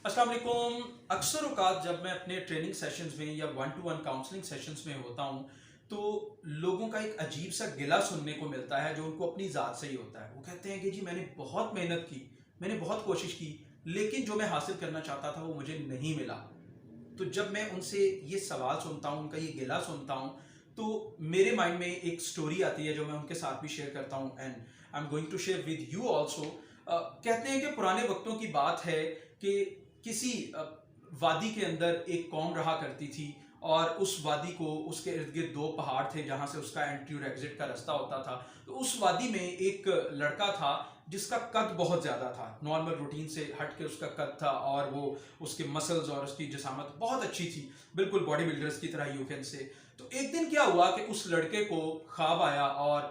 अस्सलाम वालेकुम। अक्सर औकात जब मैं अपने ट्रेनिंग सेशंस में या one two one counselling sessions में होता हूँ तो लोगों का एक अजीब सा गिला सुनने को मिलता है जो उनको अपनी ज़ात से ही होता है। वो कहते हैं कि जी मैंने बहुत मेहनत की, मैंने बहुत कोशिश की, लेकिन जो मैं हासिल करना चाहता था वो मुझे नहीं मिला। तो जब मैं उनसे ये सवाल सुनता हूँ, उनका ये गिला सुनता हूँ, तो मेरे माइंड में एक स्टोरी आती है जो मैं उनके साथ भी शेयर करता हूँ and I am going to share with you also. कहते हैं कि पुराने वक्तों की बात है कि किसी वादी के अंदर एक कौम रहा करती थी और उस वादी को उसके इर्द गिर्द दो पहाड़ थे जहां से उसका एंट्री और एग्जिट का रास्ता होता था। तो उस वादी में एक लड़का था जिसका कद बहुत ज़्यादा था, नॉर्मल रूटीन से हट के उसका कद था और वो उसके मसल्स और उसकी जिसामत बहुत अच्छी थी, बिल्कुल बॉडी बिल्डर्स की तरह यू कैन से। तो एक दिन क्या हुआ कि उस लड़के को ख्वाब आया और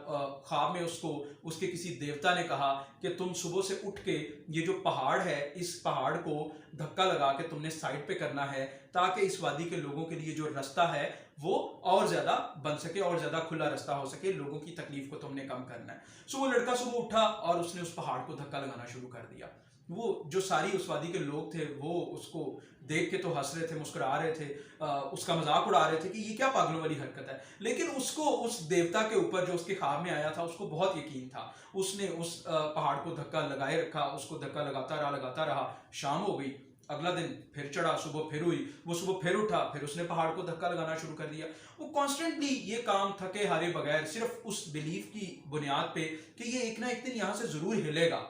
ख्वाब में उसको उसके किसी देवता ने कहा कि तुम सुबह से उठ के ये जो पहाड़ है इस पहाड़ को धक्का लगा के तुमने साइड पे करना है ताकि इस वादी के लोगों के लिए जो रास्ता है वो और ज्यादा बन सके और ज्यादा खुला रास्ता हो सके, लोगों की तकलीफ को तुमने कम करना है। सो वो लड़का सुबह उठा और उसने उस पहाड़ को धक्का लगाना शुरू कर दिया। वो जो सारी उस वादी के लोग थे वो उसको देख के तो हंस रहे थे, मुस्कुरा रहे थे, उसका मजाक उड़ा रहे थे कि ये क्या पागलों वाली हरकत है। लेकिन उसको उस देवता के ऊपर जो उसके ख्वाब में आया था उसको बहुत यकीन था। उसने उस पहाड़ को धक्का लगाए रखा, उसको धक्का लगाता रहा। शाम हो गई, अगला दिन फिर चढ़ा, सुबह फिर हुई, वो सुबह फिर उठा, फिर उसने पहाड़ को धक्का लगाना शुरू कर दिया। वो कॉन्स्टेंटली ये काम थके हारे बगैर सिर्फ उस बिलीफ की बुनियाद पे कि ये एक ना एक दिन यहां से जरूर हिलेगा,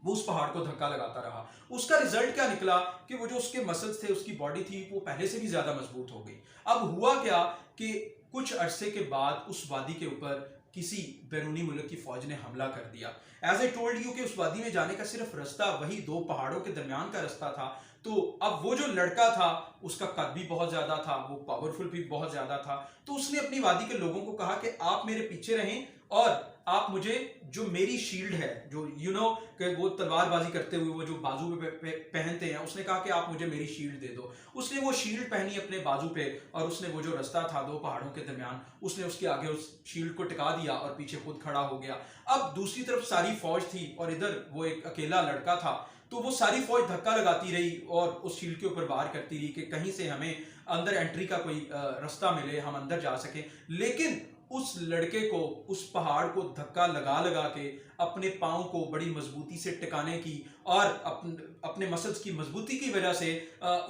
वो उस पहाड़ को धक्का लगाता रहा। उसका रिजल्ट क्या निकला कि वो जो उसके मसल्स थे, उसकी बॉडी थी, वो पहले से भी ज्यादा मजबूत हो गई। अब हुआ क्या कि कुछ अरसे के बाद उस वादी के ऊपर किसी बैरूनी मुल्क की फौज ने हमला कर दिया। एज ए टोल्ड यू कि उस वादी में जाने का सिर्फ रास्ता वही दो पहाड़ों के दरमियान का रास्ता था। तो अब वो जो लड़का था उसका कद भी बहुत ज्यादा था, वो पावरफुल भी बहुत ज्यादा था। तो उसने अपनी वादी के लोगों को कहा कि आप मेरे पीछे रहें और आप मुझे जो मेरी शील्ड है, जो यू नो कि वो तलवारबाजी करते हुए वो जो बाजू पे पहनते हैं, उसने कहा कि आप मुझे मेरी शील्ड दे दो। उसने वो शील्ड पहनी अपने बाजू पे और उसने वो जो रास्ता था दो पहाड़ों के दरमियान, उसने उसके आगे उस शील्ड को टिका दिया और पीछे खुद खड़ा हो गया। अब दूसरी तरफ सारी फौज थी और इधर वो एक अकेला लड़का था। तो वो सारी फौज धक्का लगाती रही और उस शील्ड के ऊपर वार करती रही कि कहीं से हमें अंदर एंट्री का कोई रास्ता मिले, हम अंदर जा सके। लेकिन उस लड़के को उस पहाड़ को धक्का लगा लगा के अपने पाँव को बड़ी मजबूती से टिकाने की और अपने मसल्स की मजबूती की वजह से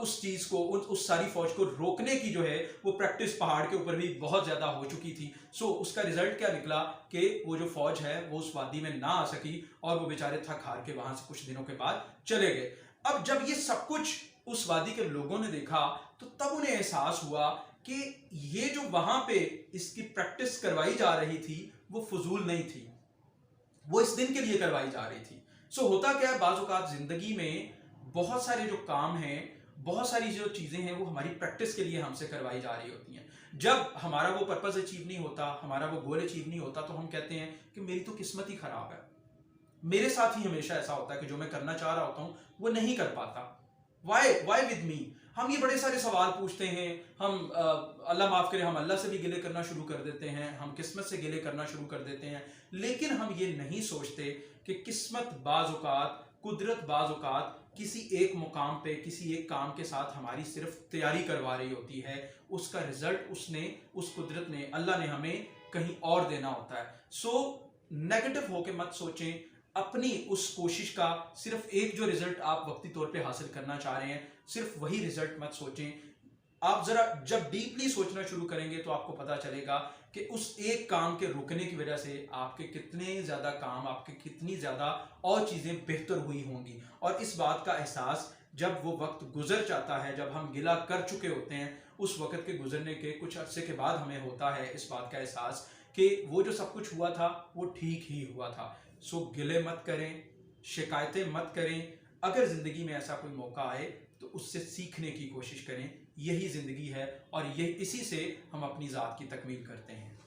उस चीज को उस सारी फौज को रोकने की जो है वो प्रैक्टिस पहाड़ के ऊपर भी बहुत ज्यादा हो चुकी थी। सो उसका रिजल्ट क्या निकला कि वो जो फौज है वो उस वादी में ना आ सकी और वो बेचारे थक हार के वहां से कुछ दिनों के बाद चले गए। अब जब ये सब कुछ उस वादी के लोगों ने देखा तो तब उन्हें एहसास हुआ कि ये जो वहां पे इसकी प्रैक्टिस करवाई जा रही थी वो फजूल नहीं थी, वो इस दिन के लिए करवाई जा रही थी। सो होता क्या है, बाज़ औक़ात जिंदगी में बहुत सारे जो काम हैं, बहुत सारी जो चीजें हैं वो हमारी प्रैक्टिस के लिए हमसे करवाई जा रही होती हैं। जब हमारा वो पर्पस अचीव नहीं होता, हमारा वो गोल अचीव नहीं होता, तो हम कहते हैं कि मेरी तो किस्मत ही खराब है, मेरे साथ ही हमेशा ऐसा होता है कि जो मैं करना चाह रहा होता हूं वो नहीं कर पाता। Why with me. हम ये बड़े सारे सवाल पूछते हैं। हम अल्लाह माफ करे, हम अल्लाह से भी गिले करना शुरू कर देते हैं, हम किस्मत से गिले करना शुरू कर देते हैं। लेकिन हम ये नहीं सोचते कि किस्मत बाज़ औक़ात, कुदरत बाज़ औक़ात किसी एक मुकाम पे किसी एक काम के साथ हमारी सिर्फ तैयारी करवा रही होती है। उसका रिजल्ट उसने, उस कुदरत ने, अल्लाह ने हमें कहीं और देना होता है। सो नेगेटिव होके मत सोचें। अपनी उस कोशिश का सिर्फ एक जो रिजल्ट आप वक्ती तौर पे हासिल करना चाह रहे हैं, सिर्फ वही रिजल्ट मत सोचें। आप जरा जब डीपली सोचना शुरू करेंगे तो आपको पता चलेगा कि उस एक काम के रुकने की वजह से आपके कितने ज्यादा काम, आपके कितनी ज्यादा और चीजें बेहतर हुई होंगी। और इस बात का एहसास जब वो वक्त गुजर जाता है, जब हम गिला कर चुके होते हैं, उस वक्त के गुजरने के कुछ अरसे के बाद हमें होता है इस बात का एहसास कि वो जो सब कुछ हुआ था वो ठीक ही हुआ था। सो गिले मत करें, शिकायतें मत करें। अगर जिंदगी में ऐसा कोई मौका आए तो उससे सीखने की कोशिश करें। यही जिंदगी है और ये इसी से हम अपनी ज़ात की तकमील करते हैं।